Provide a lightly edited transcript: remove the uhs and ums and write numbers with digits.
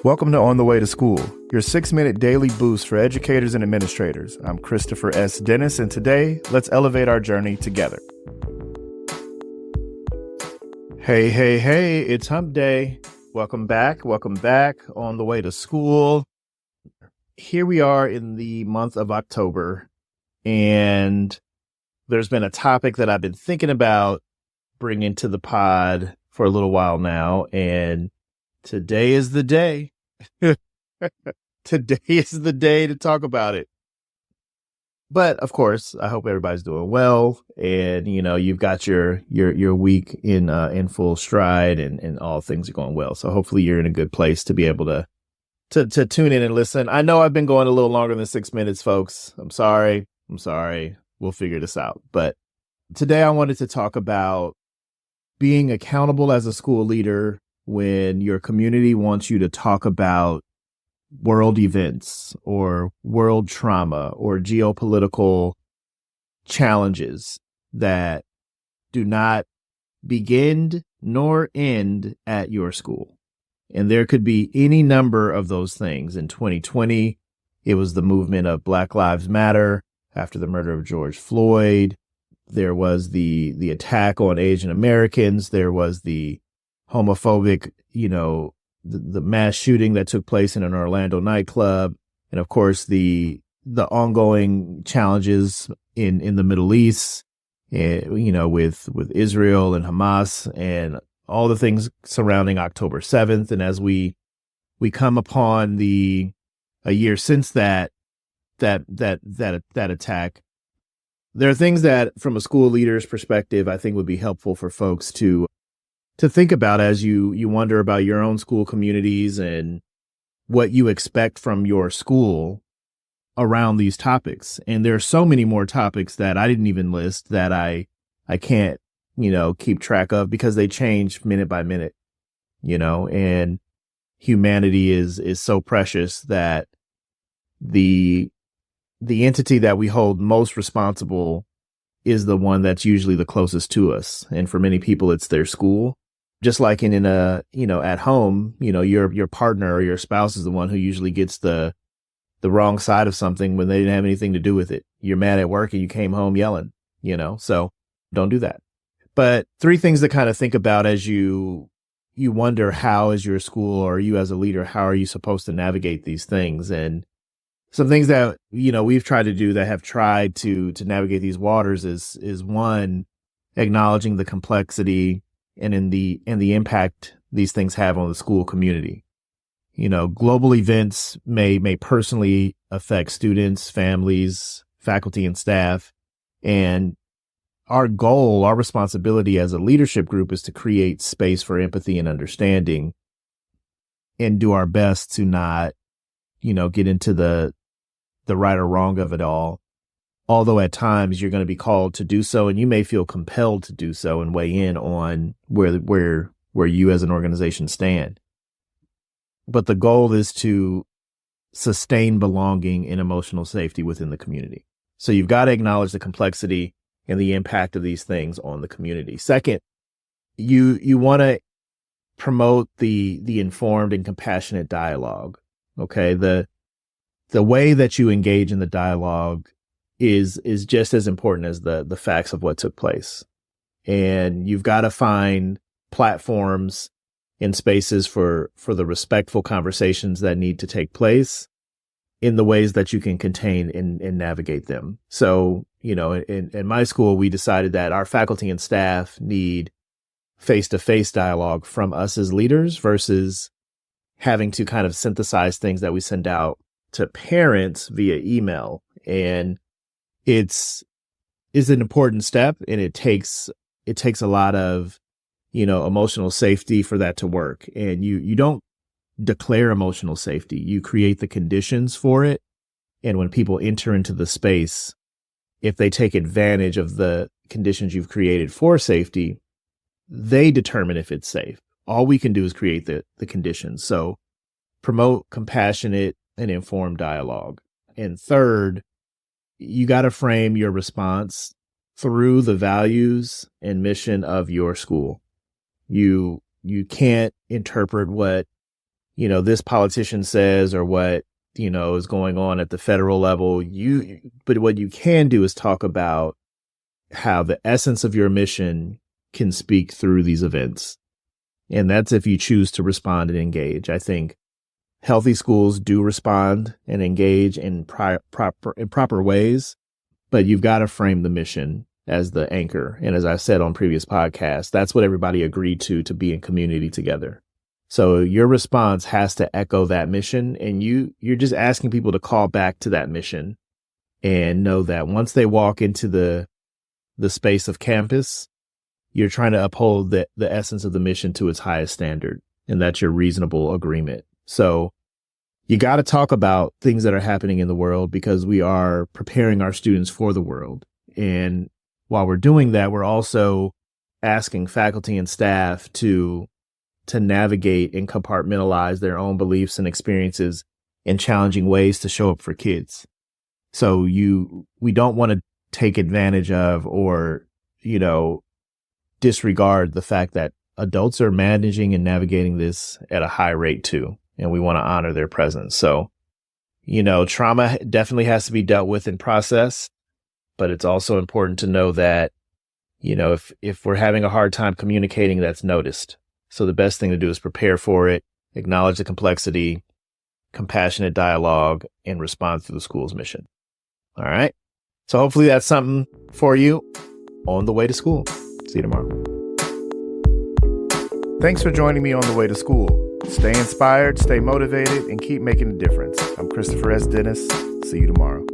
Welcome to On the Way to School, your 6-minute daily boost for educators and administrators. I'm Christopher S. Dennis, and today, let's elevate our journey together. Hey, it's Hump Day. Welcome back on the way to school. Here we are in the month of October, and there's been a topic that I've been thinking about bringing to the pod for a little while now, and today is the day. Today is the day to talk about it. But of course, I hope everybody's doing well, and you've got your week in full stride, and all things are going well. So hopefully you're in a good place to be able to tune in and listen. I know I've been going a little longer than 6 minutes, folks. I'm sorry. We'll figure this out. But today I wanted to talk about being accountable as a school leader when your community wants you to talk about world events or world trauma or geopolitical challenges that do not begin nor end at your school. And there could be any number of those things. In 2020, it was the movement of Black Lives Matter after the murder of George Floyd. There was the attack on Asian Americans. There was the homophobic, the mass shooting that took place in an Orlando nightclub. And of course, the ongoing challenges in the Middle East, with Israel and Hamas and all the things surrounding October 7th. And as we come upon a year since that attack, there are things that from a school leader's perspective, I think would be helpful for folks to think about as you wonder about your own school communities and what you expect from your school around these topics. And there are so many more topics that I didn't even list that I can't, keep track of because they change minute by minute, and humanity is so precious that the entity that we hold most responsible is the one that's usually the closest to us. And for many people, it's their school. Just like at home, your partner or your spouse is the one who usually gets the wrong side of something when they didn't have anything to do with it. You're mad at work and you came home yelling, so don't do that. But 3 things to kind of think about as you wonder, how is your school or you as a leader, how are you supposed to navigate these things? And some things that, we've tried to do that have tried to navigate these waters is one, acknowledging the complexity and the impact these things have on the school community. Global events may personally affect students, families, faculty, and staff. And our goal, our responsibility as a leadership group is to create space for empathy and understanding and do our best to not, get into the right or wrong of it all. Although at times you're going to be called to do so, and you may feel compelled to do so and weigh in on where you as an organization stand. But the goal is to sustain belonging and emotional safety within the community. So you've got to acknowledge the complexity and the impact of these things on the community. Second, you want to promote the informed and compassionate dialogue. Okay, the way that you engage in the dialogue is just as important as the facts of what took place. And you've got to find platforms and spaces for the respectful conversations that need to take place in the ways that you can contain and navigate them. So, in my school, we decided that our faculty and staff need face-to-face dialogue from us as leaders versus having to kind of synthesize things that we send out to parents via email. And it's an important step, and it takes a lot of, emotional safety for that to work. And you don't declare emotional safety. You create the conditions for it. And when people enter into the space, if they take advantage of the conditions you've created for safety, they determine if it's safe. All we can do is create the conditions. So promote compassionate and informed dialogue. And third, you got to frame your response through the values and mission of your school. You can't interpret what this politician says or what, is going on at the federal level. But what you can do is talk about how the essence of your mission can speak through these events. And that's if you choose to respond and engage. I think healthy schools do respond and engage in proper ways, but you've got to frame the mission as the anchor. And as I've said on previous podcasts, that's what everybody agreed to be in community together. So your response has to echo that mission, and you're just asking people to call back to that mission and know that once they walk into the space of campus, you're trying to uphold the essence of the mission to its highest standard, and that's your reasonable agreement. So you got to talk about things that are happening in the world because we are preparing our students for the world. And while we're doing that, we're also asking faculty and staff to navigate and compartmentalize their own beliefs and experiences in challenging ways to show up for kids. So we don't want to take advantage of or, disregard the fact that adults are managing and navigating this at a high rate too. And we want to honor their presence. So, trauma definitely has to be dealt with and processed, but it's also important to know that, if we're having a hard time communicating, that's noticed. So the best thing to do is prepare for it, acknowledge the complexity, compassionate dialogue, and respond to the school's mission. All right. So hopefully that's something for you on the way to school. See you tomorrow. Thanks for joining me on the way to school. Stay inspired, stay motivated, and keep making a difference. I'm Christopher S. Dennis. See you tomorrow.